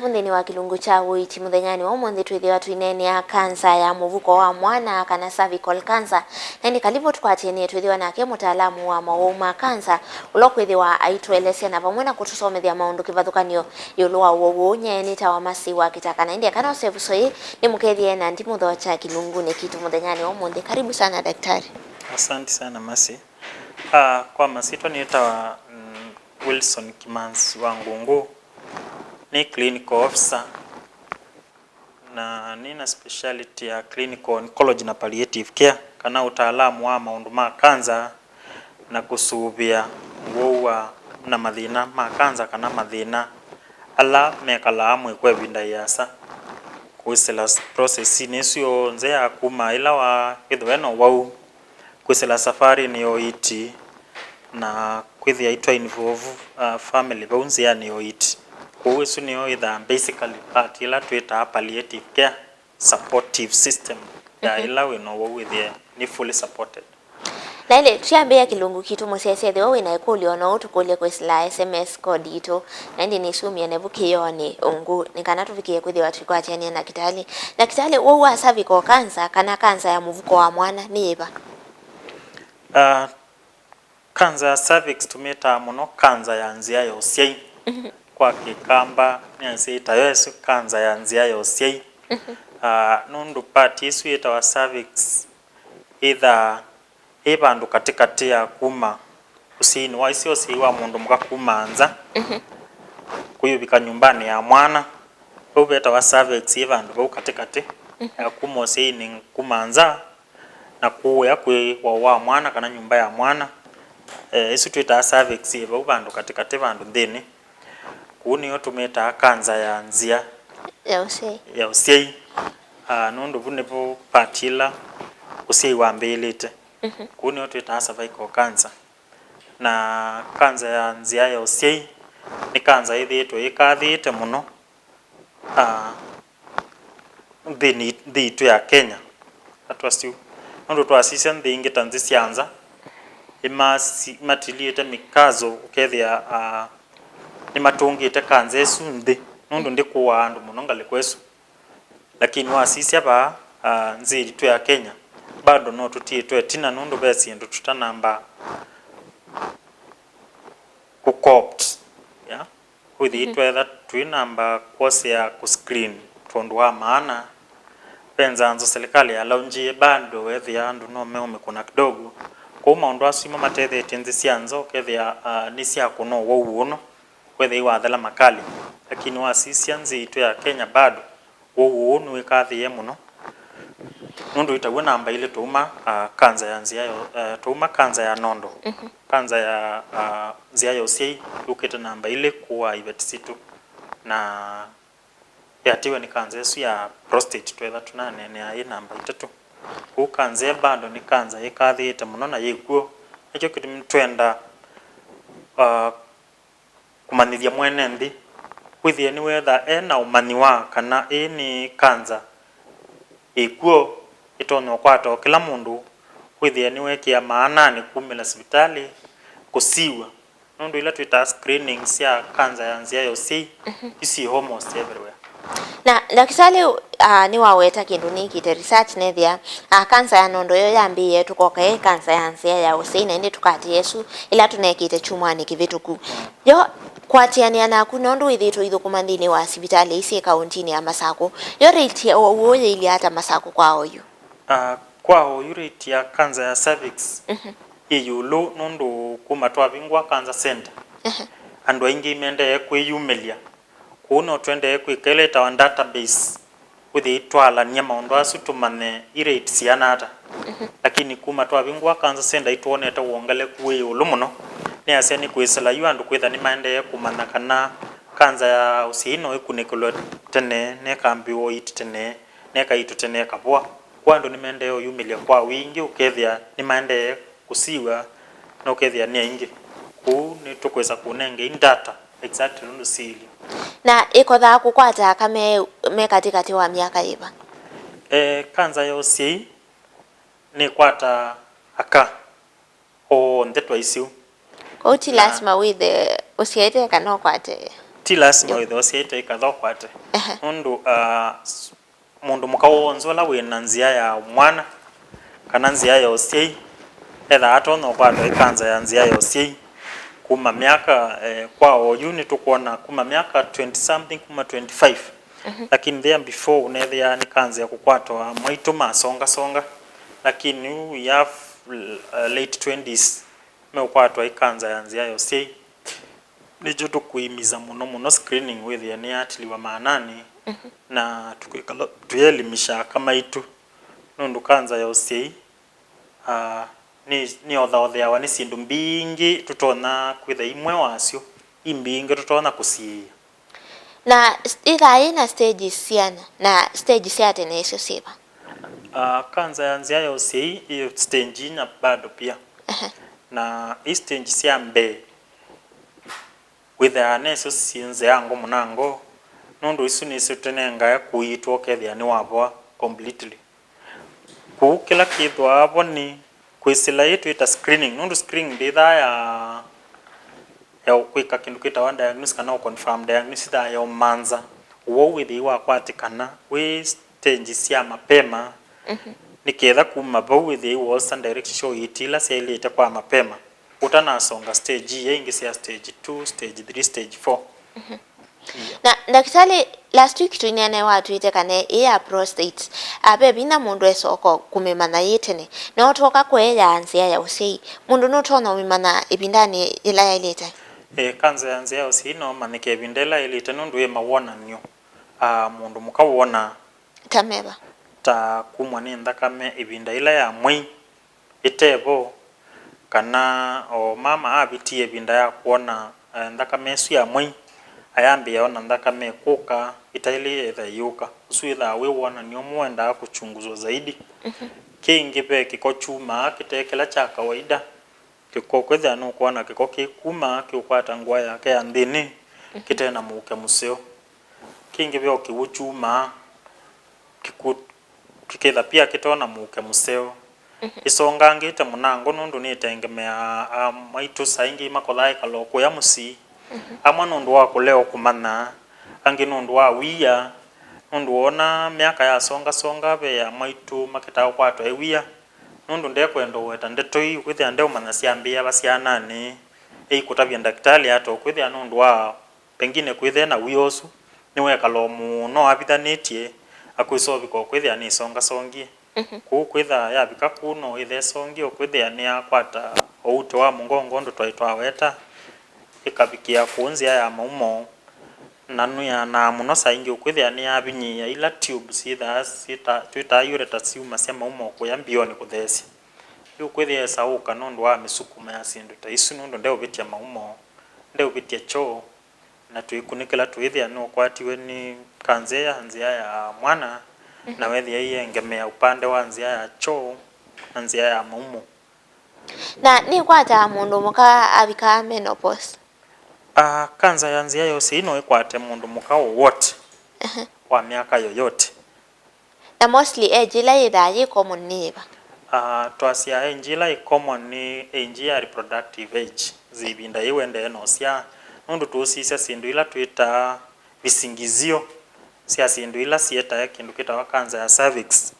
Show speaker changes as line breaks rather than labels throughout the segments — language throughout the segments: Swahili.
Navundeni wa kilungu cha Uiti muthenyani wa umuthi twithiwa twinene ya kansa ya muvuko wa mwana kana cervical cancer. Nani kalivo tukwatienie twithiwa nake mutaalamu wa mauma kansa ulo kwithiwa aitwelesya na pamwe na kutusomethia maundu kivathukanio yulu wa uwo nyeni ta wa masiwa kitakana india kana usevusoi ni mukethie na ndimutho cha kilungu ni kitu muthenyani wa umuthi. Karibu sana daktari.
Asante sana Masi. Kwa masito niitawa Wilson Kimanzi wa Ngungu, ni clinical officer na nina speciality ya clinical oncology na palliative care kana utaalamu wa maundu ma kanza na kusuvia wowa na mathina ma kanza kana mathina ala mekala amwe kwa vinda yasa kwisela process nisio nzea kuma ila wa ithweno wau kwisela safari ni Uiti na kwithia itwa involve family Nzìa ni Uiti kuwisu niyo itha basically part ila twita palliative care supportive system ya ila wino withia ni fully supported.
Na ile tuambia kilungu kitu musese the we na ikuli ona utukule kwisila SMS code ito na ndi nisumia nevuki yoni ungu nikana tufikie kwithiwa tukwa chania na kitali wo wa cervical cancer kana kansa ya muvuko wa mwana ni iba.
Kanza ya cervix tumeta muno kanza ya Nzìa ya Ùsyai kwa kikamba nyansiita yesu kanza ya Nzìa ya Ùsyai. Nundu part isu ita wa cervix either ibandu katikati ya kuma usini wa isio siwa mundu muka kumanza kuyubika nyumbani ya mwana ubeta wa cervix ibandu bau katikati ya kuma usini kumanza na kuya kwe wa mwana kana nyumba ya mwana. Isu twita cervix iba ubandu katikati bandu nthini kuni yo tumeta kanza ya Nzìa ya Ùsyai. Nundu vunevo patila Ùsyai wambilite kuni yo twita cervical cancer na kanza ya Nzìa ya Ùsyai ni kanza ithitwe ikathite muno nthi itu ya Kenya atwasiu nundu twasisya nthi ingi ta nthi syanza imatiliite mikazo ukethia ni matungite kanza esu nthi nundu ndikuwa andu muno ngali kwesu lakini wasisya ba nthi itu ya Kenya bado no tutitwe tina nundu besi ndu tutanamba kucopt ya kuthitwe that twinamba course ya kuscreen tondu wa maana penza anzo serikali ya launji bado wethia andu no meume kuna kidogo kwa maundu asima mathethe tenzi syanzo kethia ni sia kuno wouno wethia iwathela makali lakini wasisya nthi itu ya Kenya bado wouno wikathie muno nundu itagwe namba ile tuma kanza ya Nzìa tuma kanza ya nondo kanza ya Nzìa ya Ùsyai ukete namba ile kuwa ibetisitu na yatiwe ni kanza esu ya prostate twetha tunanene ya namba 3 ku kanza bado ni kanza ikathite muno na yikuo ekyo kitu twenda kumanithia mwene nthi kwithia ni wetha na umaniwa kana ni kanza ikuo itonyo kwato kila mundu kwithia ni wekia maana ni kumila hospitali kusiwa nundu ila twita screenings ya kanza ya Nzìa ya Ùsyai isi almost everywhere.
Na daktari ni waweta kindu nikite research nethia kansa ya nondo yo yambiye tukoke kansa ya Nzìa ya Ùsyai na indi tukati yesu ila tunekite chumani kivituku yo kwatiania na kunondu ithito ithukumanthini wa hospitali isi kauntini ya Masako yo rate uoye ili hata Masako kwa oyu
kwa rate ya kansa ya cervix iyulu nundu kuma twavingwa cancer center andu aingi mende kwiyumelia kuno twende kwikeleta wa database kuthi itwala nya maundu asu tumane irate sianata lakini kuma twavingwa cancer center ituonete wongale kuwe ulumuno ni aseni kwisela yu andu kwitha ni maende kumana kana kanza ya Ùsyai no ikunikolo tene ne kambiwo itene ne kaitu tene kabwa kwandu ni maende yo yumelia kwa wingi ukethia ni maende kusiwa na ukethia ni ingi ku ni tukweza kunenge data exactly nundu sili
na ikotha kukwata kame me katikati wa miaka iba.
Kanza ya Ùsyai ni kwata aka o ndetwa isiu
kwa uti lazima with the Ùsyai kana kwate
ti lazima withe usiite ikathokwate nundu mundu mukawonzo la wina nzia ya mwana kana nzia ya usyai etha atona kwatwa ikanza ya nzia ya usyai kuma miaka kwa oyu ni tukuona kuma miaka 20 something kuma 25 lakini there before unethia ni kanza ya kukwatwa maitu masonga lakini we have late 20s meukwatwa ikanza ya nzia ya usyai nijo tukuimiza muno screening withia ni atiliwa maanani na tukwikala tuyelimisha kama itu nundu kanza ya usyai ni othaotheawa ni sindu mbingi tutona kwitha imwe wacio imbingi tutona kusiia
na itha ina stages ciana na stage cia tene icio civa
kanza ya nzia ya usyai iyo stage ina bado pia na i stage cia mbe witha neso sinze yango munango nundu isu nicio tenenga kuitwo kethia ni wabwa completely ku kila kithwa abo ni kwisila yetu ita screening nundu screening nditha ya kwika kindu kita diagnosis kana confirm diagnosis da ya manza wo withi wa kwatikana we stage cia mapema niketha kuma bau withi wo san direction show itila selite kwa mapema utanasonga stage ye ingi cia stage 2 stage 3 stage 4
na daktari last week tuinene watu ite kane ya prostate abe bina mundu esoko kumemana yitene no toka kweya nzia ya usyai mundu no tona umimana ibindani ila ya ilete
kanza ya nzia ya usyai no manike ibindela ilite nundu ye mawona nyo mundu mukawona
tameba
ta kumwa ni ndakame ibinda ila ya mwai itebo kana o mama abitie ibinda ya kuona ndakame su ya mwai ayambia ona ndakame kuka itaili etha yuka usuitha we wona ni omwenda kuchunguzwa zaidi kingi pe kiko chuma kitekela cha kawaida kiko kwetha no kuona kiko kikuma kiukwata ngwa yake ya ndini kitena muke museo kingi pe okiwuchuma kiketha pia kitona muke museo isonga ngite munango nundu ni tengemea maitu saingi makothai kaloko ya musi amwe nundu wa kuleo kumana angi nundu wa wia nundu wona miaka ya songa be ya maitu makita kwatwa ewia nundu ndekwenda weta ndetoi kwithia ndeo mana ciambia basianani kutabia daktari ato kwithia nundu wa pengine kwithia na wiosu niwe kalomu no abithanitie akwisobiko kwithia ni songie ku kwitha ya bika kuno ithe songio kwithia ni akwata outo wa mungongo ndo twaitwa weta ikabikia kunzia ya maumo nanu ya na muno saingi ukwithia ni abinyia ila tubes itha twita ureta ciuma cia maumo kuya mbioni kuthesi yu kwithia sauka nundu wa misukuma ya sindu ta isu nundu ndeo bitia maumo ndeo bitia choo na tuikunikila twithia no kwatiwe ni kanze ya nzia ya mwana na wethia iyengemea upande wa nzia ya choo na nzia ya maumo
na ni kwata mundu muka abika menopause
kanza ya nzia yose ino ikwate mundu mukao wote wa miaka yoyote
na mostly ejila idhayi common niba
twasia enjila common ni enjia reproductive age zibinda iwende no cia nundu tusisa sindu ila twita visingizio cia sindu ila sieta kindu kita kanza ya cervix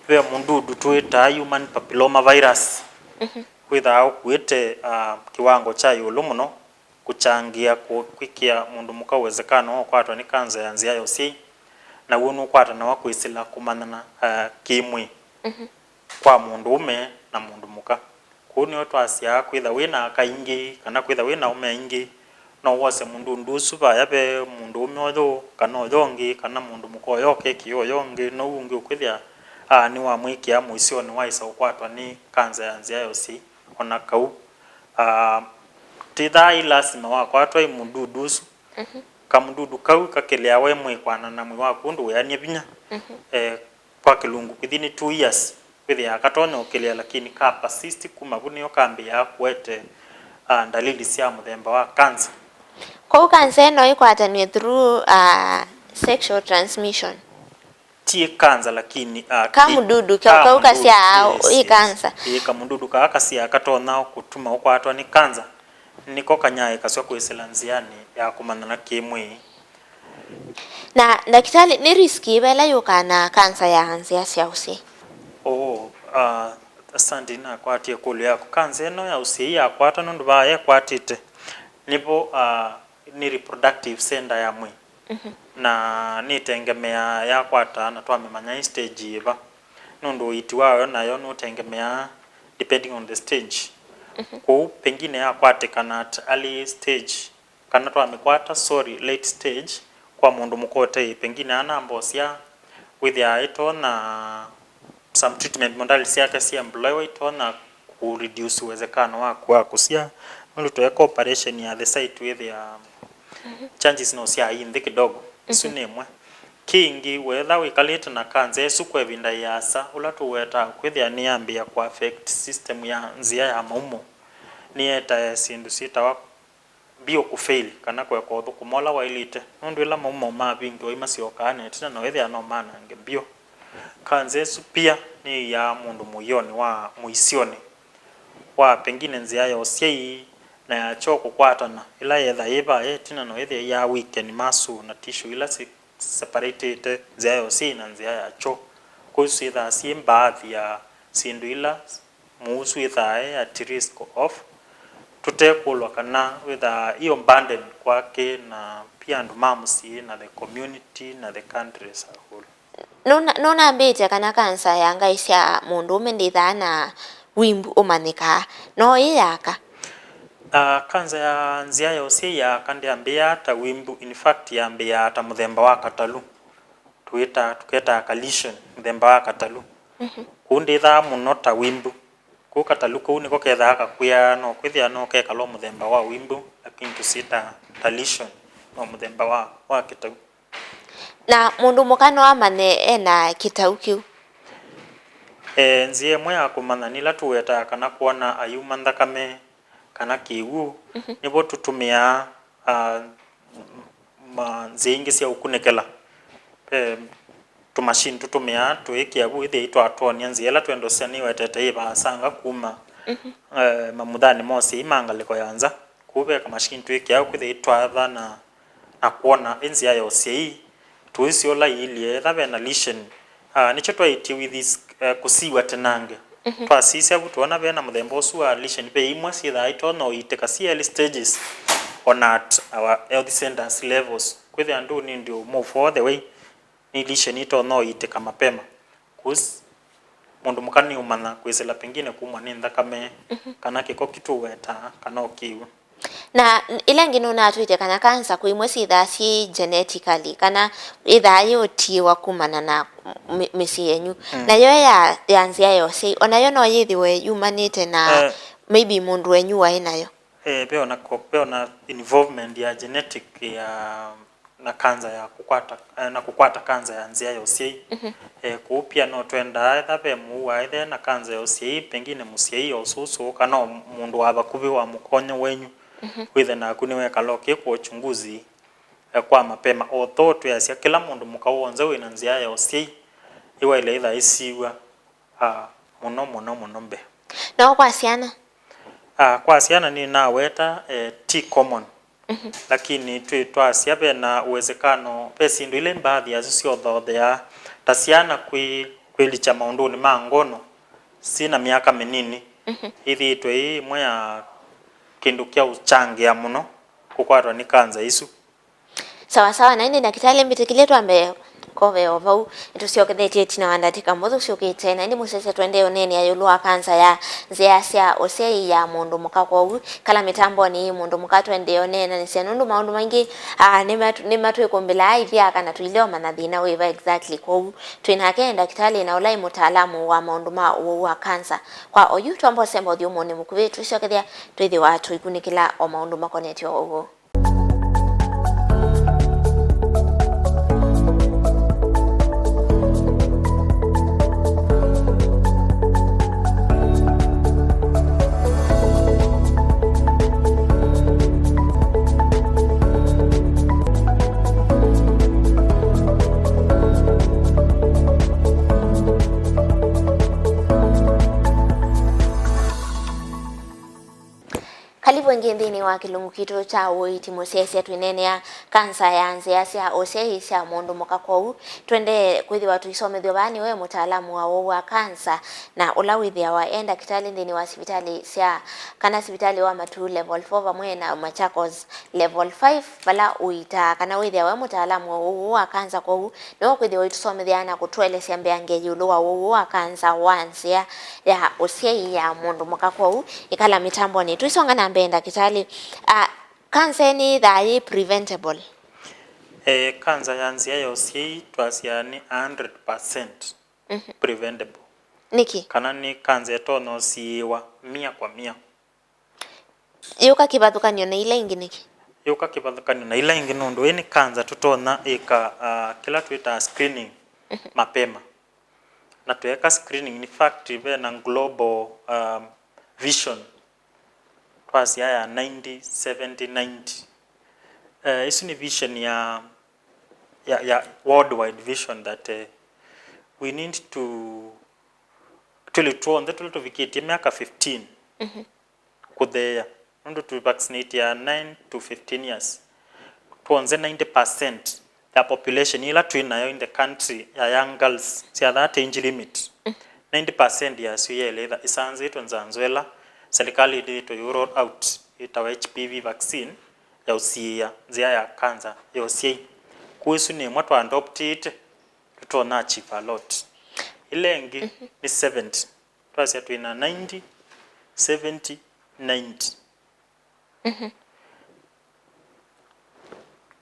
we mundu twita human papilloma virus kwitha kwite kiwango cha yulu muno kuchangia kwikia mundu mukawezekano kwatwa ni kanza ya nzia ya usyai na wonu kwata na wakwisila kumanana kimwi kwa mundu ume na mundu muka kuni otwasia kwitha wina kaingi kana kwitha wina ume ingi no wose mundu ndusu ba yabe mundu ume otho kana othongi kana mundu mukoyoke kiyoyongi no ungi kwithia ni wa mwikia muisio ni waisa kwatwa ni kanza ya nzia ya usyai ona kau tithai lazima wakwatwa imundudusu kamundudu kau kakelea we mwikwana na mwi waku ndu yani binya kwa kilungu kithini 2 years withia akatonya ukelea lakini ka persist kuma bunio kambi ya kwete dalili cia muthemba wa cancer
kwa cancer no ikwataniwe through sexual transmission
tie cancer lakini
kamududu kaukasia i cancer
kamundudu kaakasia katona kutuma ukwatwa ni cancer niko kanyae kaswa kwisila nziani ya kumana na kimwi.
Na daktari, ni riski ibela yukana kansa ya nzia cia usi?
Asante na kwatie kulu yako. Kansa eno ya usi ya kwata nundu bae kwatite nipo ni reproductive center ya mwi. Na nitengemea ya kwata na twamemanya stage iba nundu Uiti wayo nayo nutengemea depending on the stage. Ku pengine ya kwatikana at early stage kana twamekwata late stage kwa mundu mukote pengine ana mbosia with ya ito na some treatment modalities yake si employ ito na ku reduce uwezekano wa kusia nulu tuweka operation ya the site with ya changes no sia indi kidogo isu nemwe kingi whether wikalite na kanza esu kwa vinda yasa ula tuweta kwithia ni ambia kwa affect system ya nzia ya maumo ni eta sindu sita wa bio kufail kana kwa kumola wailite nundu ila maumo ma bingi oima siokane tina no wethia no mana nge bio kanza esu pia ni ya mundu muyoni wa muisioni wa pengine nzia ya usyai na ya choko kwatana ila yetha iba tina no wethia ya weekend masu na tissue ila separated nzia ya usi na nzia ya cho kusi tha si baadhi ya sindu ila muusu ithae at risk of tutekulwa kana with hiyo burden kwake na pia andu mamusi na the community na the country as a whole.
Nona mbete kana kansa ya ngaisha mundu umenditha na wimbu umanika no iyaka
kansa ya nzia ya usi ya kandi ambia ta wimbu in fact ya ambia ta muthemba wa katalu tuketa calcium muthemba wa katalu kundi tha muno ta wimbu ku katalu ku niko ketha kakuya no kwithia no kekalo muthemba wa wimbu lakini tusita calcium no muthemba wa kitau
na mundu mukano amane ena kitau kiu
nzie mwe ya kumana nila tuweta kana kuona ayuma thakame kana kiwu nibo tutumia nzingi cia ukunekela tumashini tutumia tuikia bu ithi itwatonia nziela twendo sani wetete iba sanga kuma mamuthani mosi imangaliko yanza kube ka machine tuikia kwithi itwatha na kuona nzia ya usyai tuisiola ilie thabe na lesion nicho twaiti with this kusiwa tenange twasisia butuona bena muthemba usu wa lesion pe imwe sitha itono iteka early stages on at our health centers levels kwithi andu ni ndio move for the way ni lesion itono iteka mapema kus mundu mukani umana kwisela pengine kumwa ni thakame kana kiko kitu weta kana okiwa
na ile ngino na tuite kana kansa kuimwe sitha si genetically kana itha yotiwa kumana na misi yenyu na yo ya nzia yose onayo no yithiwe yumanite na maybe mundu wenyu wa inayo
peona involvement ya genetic ya na kanza ya kukwata kanza ya nzia yose kupia no twenda thabe muwa ithe na kanza yose pengine musiai osusu kana mundu wa bakubi wa mukonyo wenyu kwithe na kuniwe kaloke kwa uchunguzi kwa mapema although tuyasia kila mundu mukawonza wina nzia ya usi iwa ile itha isiwa muno mbe
no kwa siana
kwa siana ni na weta T common lakini twasia be na uwezekano pesi ndu ile baadhi ya sio thothe ya tasiana kwilicha maunduni ma ngono sina miaka minini hivi twe imwe ya kindu kia uchangia muno kukwatwa ni kanza isu
sawa na indi daktari mbitikile twambe kove ovau tusiokethetie tina wandatika muthu ciukite na indi musese twende oneni ayulwa kansa ya nzia cia usyai ya mundu mukakwa u kala mitambo ni mundu mukatwende onena ni cenundu maundu maingi ni matwikumbila ithia kana tuileo manathina wiva exactly kwa twinake daktari na ulai mutaalamu wa maundu ma wa kansa kwa oyu twambo sembo thiumo ni mukuvi tuciokethia twithi watu ikunikila o maundu makonetio ugo. Karibu wengine wa kilungu kitu cha Uiti musese twinenea kansa ya nzia cia Ùsyai cia mundu muka kwou twende kwithiwa tuisomethio bani we mutaalamu wa kansa na ula withia wa enda kitali ndini wa sibitali cia kana sibitali wa Matu level 4 vamwe na Machakos level 5 bala uita kana withia we mutaalamu wa kansa kwou no kwithiwa itusomethia na kutwelesya mbeange yulu wa kansa wa nzia ya Ùsyai ya mundu muka kwou ikala mitambo ni tuisonga na mbenda kitali kansa ni thai preventable.
Kansa ya nzia ya Ùsyai twasia ni 100% preventable.
Niki
Kana ni kansa etono siwa 100%.
yuka kibathukanio na ile ingi niki
Yuka kibathukanio na ile ingi nundu ni kansa tutona ika kila tuita screening mapema na tuweka screening ni fact ibe na global vision twasia ya 90 70 90 isi ni vision ya worldwide vision that we need to tuvikitie miaka 15 kuthea nundu tu vaccinate ya 9 to 15 years tuonze 90% ya population ila tuinayo in the country ya young girls cia that age limit 90% ya suyele isanze tonzanzwela serikali ndito roll out itawa HPV vaccine ya usia nzia ya kansa ya Ùsyai kuisu ni mwatu adopted tutona achieve a lot ilengi ni 70 twasia tuina 90 70 90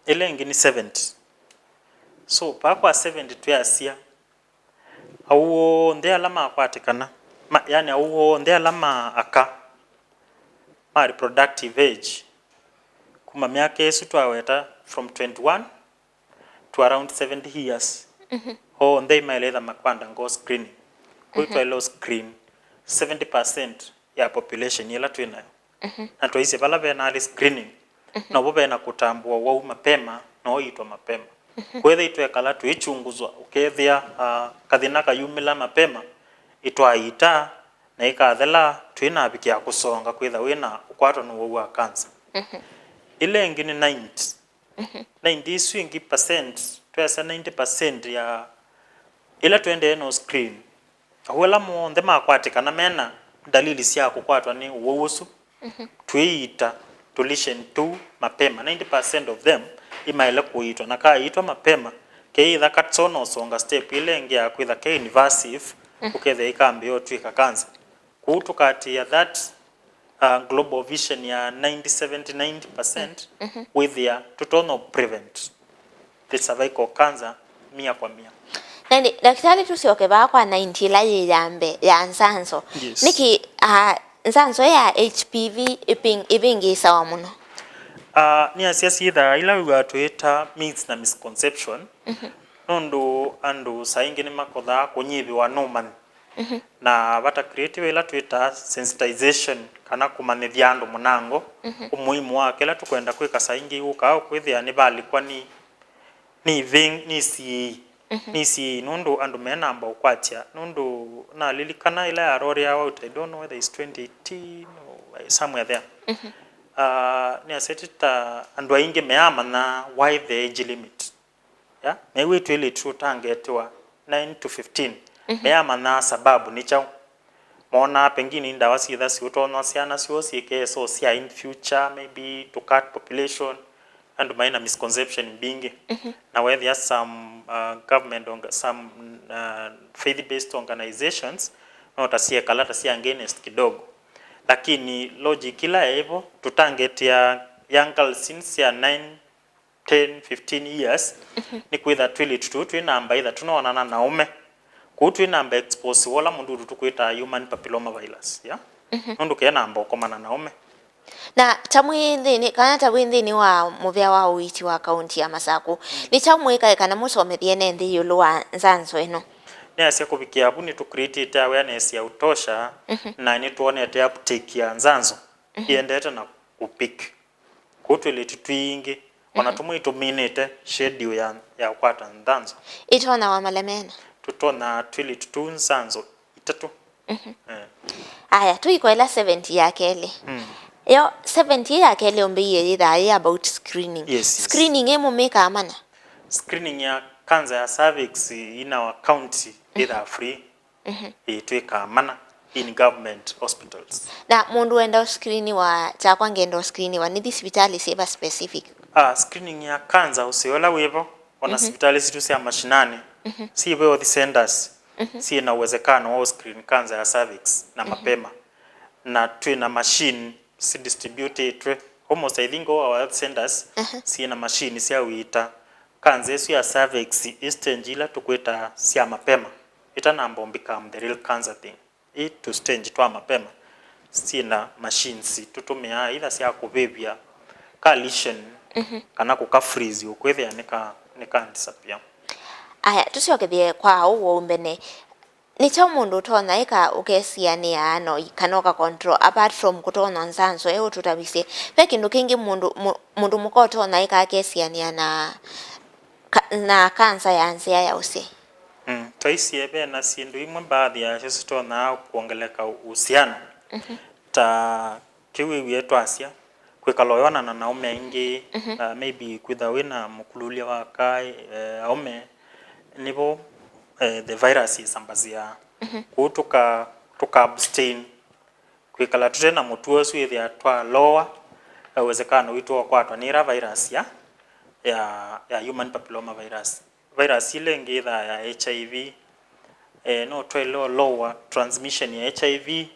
ilengi ni 70 so pakwa 70 tuyasia au ndea lama akwatikana yani au ndea lama aka ma reproductive age kuma miaka yesu twaweta from 21 to around 70 years o ndei maeleza makwanda ngo screening kuitwa ilo screen 70% ya population ila twinayo na twaise bala bena ali screening na bo bena kutambua wau mapema no itwa mapema kwethe itwekala tuichunguzwa ukethia kathina kayumila mapema itwaita na ikathela twina bikia kusonga kwetha wina ukwato no wa kansa ile ingi ni 90 90 swingi percent twesa 90% ya ila twende no screen awela mo ndema akwatikana mena dalili cia kukwatwa ni uwusu tuiita tulishen tu mapema 90% of them imaile kuitwa na kaitwa mapema keitha katsono songa step ile ingi ya kwitha ke invasive ukethe ikambio twika kansa kutukati ya that global vision ya 90-70-90% with ya tutono prevent the cervical cancer 100%.
nani daktari tusioke ba kwa 90 la yambe ya nsanso
Yes.
niki nsanso ya HPV ibingi sawa muno
ni asiasi itha ila wiwa tuita myths na misconception nundu andu saingi ni makotha kunyibiwa numan na bata creative ila tuita sensitization kana kumanithia andu munango umuhimu wake ila tukwenda kwika saingi uka kwithia ni bali kwa ni si nundu andu mena amba ukwatia nundu na lilikana ila ya roria out I don't know whether it's 2018 or somewhere there ni asetita andu aingi meama na why the age limit yeah mewe twele true targetwa 9 to 15 meama na sababu ni chao mona pengine ndawa sitha si utonwa siana sio sieke so sia in future maybe to cut population and minor misconception bingi na where there are some government some faith based organizations no tasia kala tasia against kidogo lakini logic ila hivyo tutarget ya young girls since ya 9 10 15 years ni kwitha twili tutu namba either tunaonana na ume kutu namba expose wala mundu tukwita human papilloma virus ya nundu ke namba ukomana na ume
na tamwindini kana tamwindini wa muvya wa Uiti wa kaunti ya Masaku ni tamwika kana musomethie nende yulu wa nsanso eno
ni asia kubikia abu ni to create awareness ya utosha na ni tuonete uptake ya nzanzo iendete na kupik kutu ile tutwingi ona tumwitumine schedule ya kwata nzanzo
itona wa malemena
tutona twili tutu nzanzo itatu
aya tuikwela 70 yake ile Yo 70 yake liombe idhaa about screening.
Yes.
Screening emo meka amana.
Screening ya cancer ya cervix in our county either free itweka mana in government hospitals.
Na mundu enda screen wa chakwa ngendo screen wa nithi hospitali seba specific.
Screening ya cancer usiola wevo ona hospitali situ cia mashinani. Si wewe the centers. Si na uwezekano wa screen cancer ya cervix na mapema. Na twe na machine si distribute almost I think all our health centers si na machine cia Uita cancer yesu ya cervix stage ila tukweta cia mapema ita number become the real cancer thing to stage twa mapema si na machines tutumia ila cia kubebia ka lesion kana ku ka freeze ukwethia nika disappear.
Aya tuciokethie kwa uwo umbene ni cha mundu utona ika ukesiania no kanoka control apart from kutona nzanzo eyo tutabise pe kindu kingi mundu mukotona ika akesiania na kansa ya nzia ya usi.
Twaisi ebe na sindu imwe baadhi ya sitona kuongeleka uhusiano ta kiwiwi twasia kwikaloyona na naume ingi maybe kwitha wina mukululia wa kai aume nibo the virus isambazia kutuka abstain kwikala tutena mutuo swithia twa lower uwezekano witu kwa twanira virus ya human papilloma virus ile ngitha ya HIV no twelo lower transmission ya HIV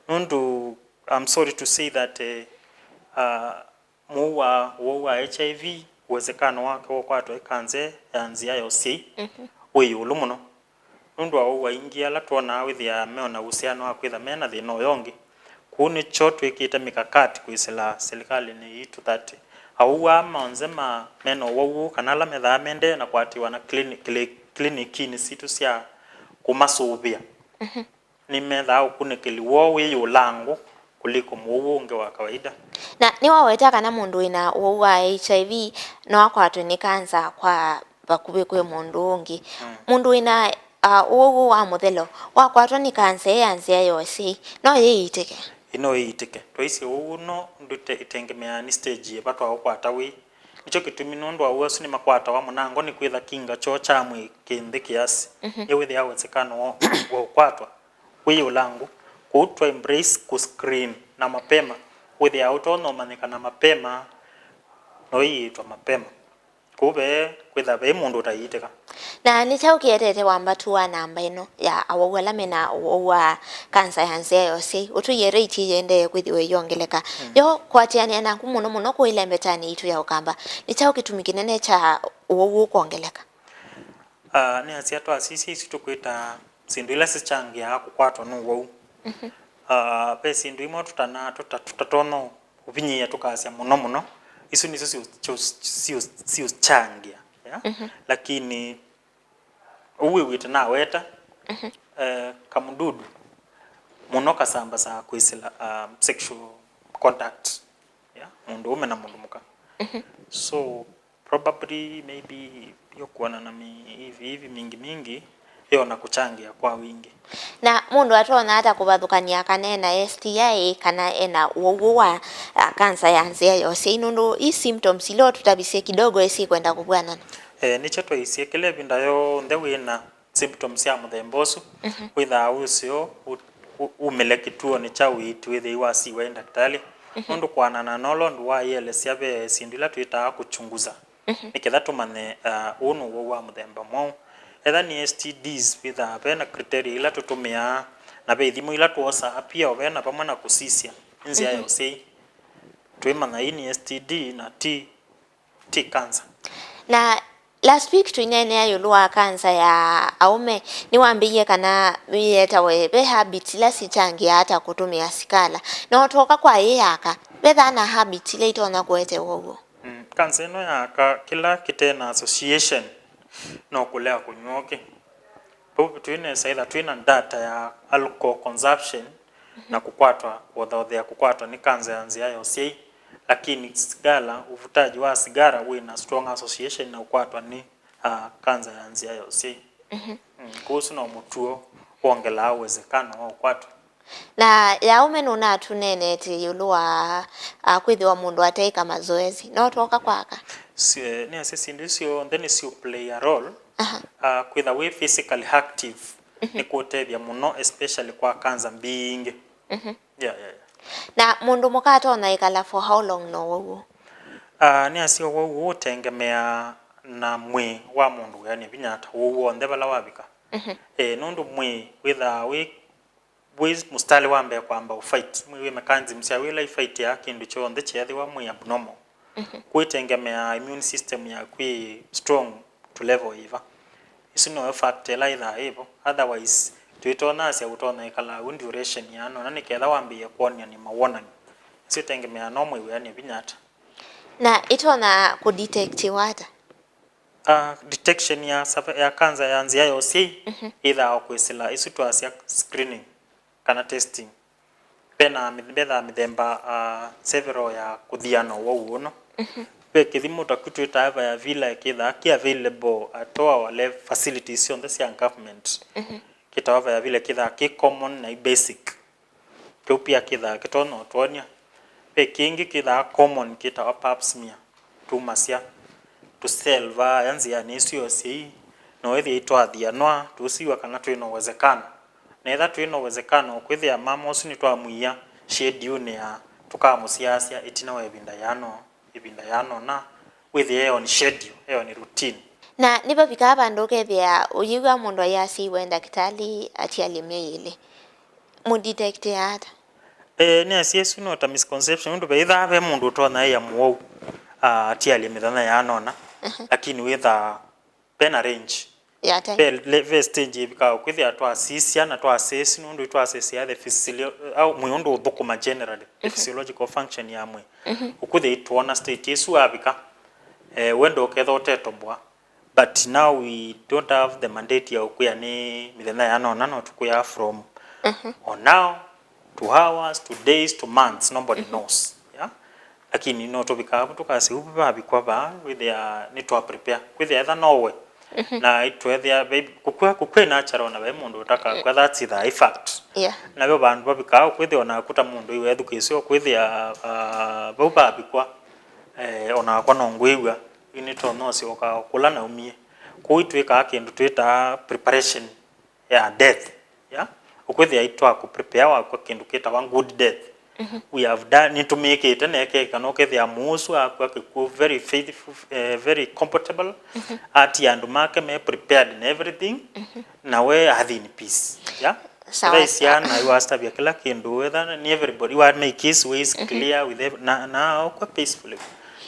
nundu I'm sorry to say that muwa HIV uwezekano wake wo kwatwa kanze ya nzia ya Ùsyai uyulu muno nundu wa ingia la tuona withia meona uhusiano wa kwitha mena thina yongi kuni cho twikite mikakati kwisila serikali ni itu that auwa manzema meno wowu kana la metha mende na kwatiwa na clinic ni situ cia kumasubia ni metha ukunikili wo wi ulangu kuliko muwu unge wa kawaida.
Na ni waweta kana mundu ina wa HIV no akwatwe ni kansa kwa bakubi kwe mundu ungi mundu ina uwu wa muthelo wakwatwa ni kansa ya nzia yose no yiitike
ino yiitike twaisi uwu no ndute itengemea ni stage batwa ukwata wi nicho kitumi nundu wa uasu ni makwata wa munango ni kwitha kinga cho chamwe kindi kiasi yewithi ya wezekano wa ukwatwa wi ulangu kutwa embrace ku screen na mapema withi ya utono manikana mapema no yiitwa mapema kube kwitha be mundu utayitika
na ni chau kietete wambatu wa namba ino ya awawala mena wa kansa ya nzia yose utuye rate yende kwithiwe yongeleka yo kwatiania na muno ko ile mbetani itu ya ukamba ni chau kitumikinene cha uwu kuongeleka
ni asia to asisi tukwita sindu ila sichangia kukwatwa no wau pe sindu imo tutatono ubinyia tukasia muno isu nizo sio changia lakini uwe wita na weta kamududu muno kasamba sa kwisila sexual contact mundu ume na mundu muka so probably maybe yokuona na hivi mingi yo na kuchangia kwa wingi
na mundu atona hata kubathukania kanena STI kana ena uwa kansa ya nzia yose inundu i symptoms ilo tutabisie kidogo esi kwenda kubwana
nicho twaisi kile binda yo nde wina symptoms ya muthembosu witha usio umele kituo ni cha Uiti withi wasi wa daktari nundu kwanana nolo ndu wa yele siabe sindila twita kuchunguza niketha tumane unu wa muthemba mwa etha ni STDs witha bena criteria ila tutumia na be thimu ila tuosa pia obena pamwe na kusisia nzia ya Ùsyai twimana ini STD na T cancer
na last week twinene ayulwa kansa ya aume ni wambiye kana yeta we habit la sichangia hata kutumia sikala na otoka kwa yaka betha na habit ile itona kwete wowo
kansa no yaka kila kitena association no kulea kunyoke popo twine saida twina data ya alcohol consumption na kukwatwa ya kukwatwa ni kansa ya nzia ya Ùsyai lakini sigara uvutaji wa sigara wina strong association na kukwatwa ni kansa ya nzia ya Ùsyai kuhusu na mutuo kuongela uwezekano wa kukwatwa
na yaume nuna tunene ti yulua kwithiwa mundu ataika mazoezi no twoka kwaka
ne sisi ndisio then is you play a role kwitha we physically active ni kutethia muno especially kwa cancer being yeah.
na mundu mukatona ikala for how long no woguo
ne asio woguo tengemea na mwi wa mundu yani binyata woguo ndebala wabika nundu mwi kwitha we mustali wambe kwamba fight mwi mekanzi msia wila fight ya kindu cho ndhe chethi wa mwi abnormal kuitengemea immune system ya kwi strong to level iva isu no factor either hivyo otherwise tuitona asia utona ikala duration yano na niketha wambie kuonia ni mawona isu tengemea no mwi yani binyata
na itona ku detect wata
detection ya cancer ya nzia ya Ùsyai either kwesila isu twasia screening kana testing pena mithemba several ya kuthiana wo uno pe kithimo takutu taiva ya villa kitha ki available at our level facilities on the government kitava ya villa kitha ki common na basic pe pia kitha kitono twonia pe kingi kitha common kitava pap smear tu masia to selva yanzi ya nisi Ùsyai no ethi itwathia no tusiwa kana twino uwezekano na etha twino uwezekano kwithia mama usu ni twamuia schedule ya tukamusiasia itina wa ibinda yano na withia on schedule on routine
na niba bika bandu kethia uyiga mundu ayasi wenda kitali atialimeile mu detect ata
ne asiesu no ta misconception ndu beitha be mundu tona ya muo atialimithana yanona lakini witha pena range
yata
level stage ibika kwithia twa sisia na twa assess nundu twa assess ya the physical au muyundu uthukuma generally physiological function ya mwe ukuthi itwana state yesu abika wendo ketho utetombwa but now we don't have the mandate ya ukuya ni mithenya ya no tukuya from or now to hours to days to months nobody knows yeah lakini no tobika hapo tukasi upa bikwa ba with their ni to prepare with the other no way na itwethia kukwe natural na be mundu utaka kwa that's the fact na be bandu babika kwithia ona kuta mundu iwe education kwithia bauba bikwa ona kwa no ngwiwa ini to no si oka kula na umie kuitwika kindu twita preparation ya death yeah ukwithia itwa ku prepare wa kwa kindu kita one good death we have done need to make it and kana ukethia musu akwa ku very faithful very comfortable ati and make me prepared and everything na we are in peace yeah sawa na you are bia kila kindu whether ni everybody you are make his ways clear with na kwa peacefully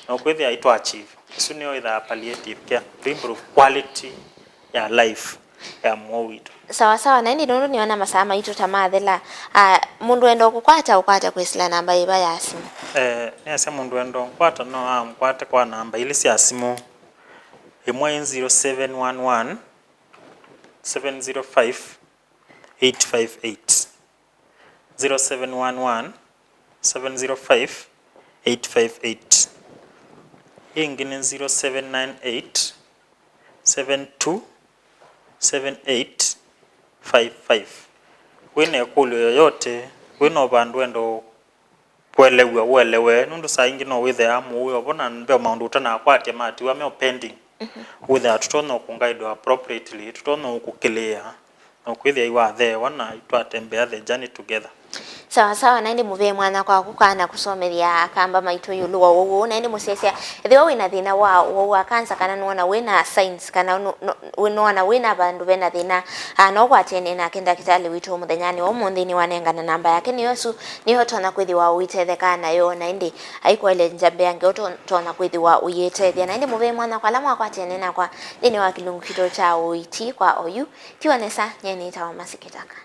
na ukwethia itwa achieve so ni the palliative care to improve quality ya life ya mwitu
sawa na ndi nundu niona masama itu tamathela mundu endo kukwata kwesila namba iba ya simu
ne ase mundu endo kwata no amkwate kwa namba ile sia simu 0711 705 858 0711 705 858 ingine 0798 72 7855 wene kulu yoyote wino bandu endo kuelewe nundu saa ingi no withe amu uyo bona mbe maundu utana kwatia mati wa me pending withe tutono kungaidwa appropriately tutono kukilia no kwithia iwa the wana itwatembea the journey together
sawa na ndi muve mwana kwa kukana kusomeria kamba maitu yuluwa wowo na ndi musesia thiwa wina thina wa cancer kana nuona wina signs kana nuona wina bandu bena thina no kwatene na kenda kitali witu muthenyani wa munthini wanengana namba yake ni yosu niho tona kwithiwa uitetheka nayo na ndi aikwele njambe yange tona kwithiwa uyetethia na ndi muve mwana kwa lamwa kwatene na kwa ndini wa kilungu kito cha Uiti kwa oyu tiwanesa nyeni tawa masikitaka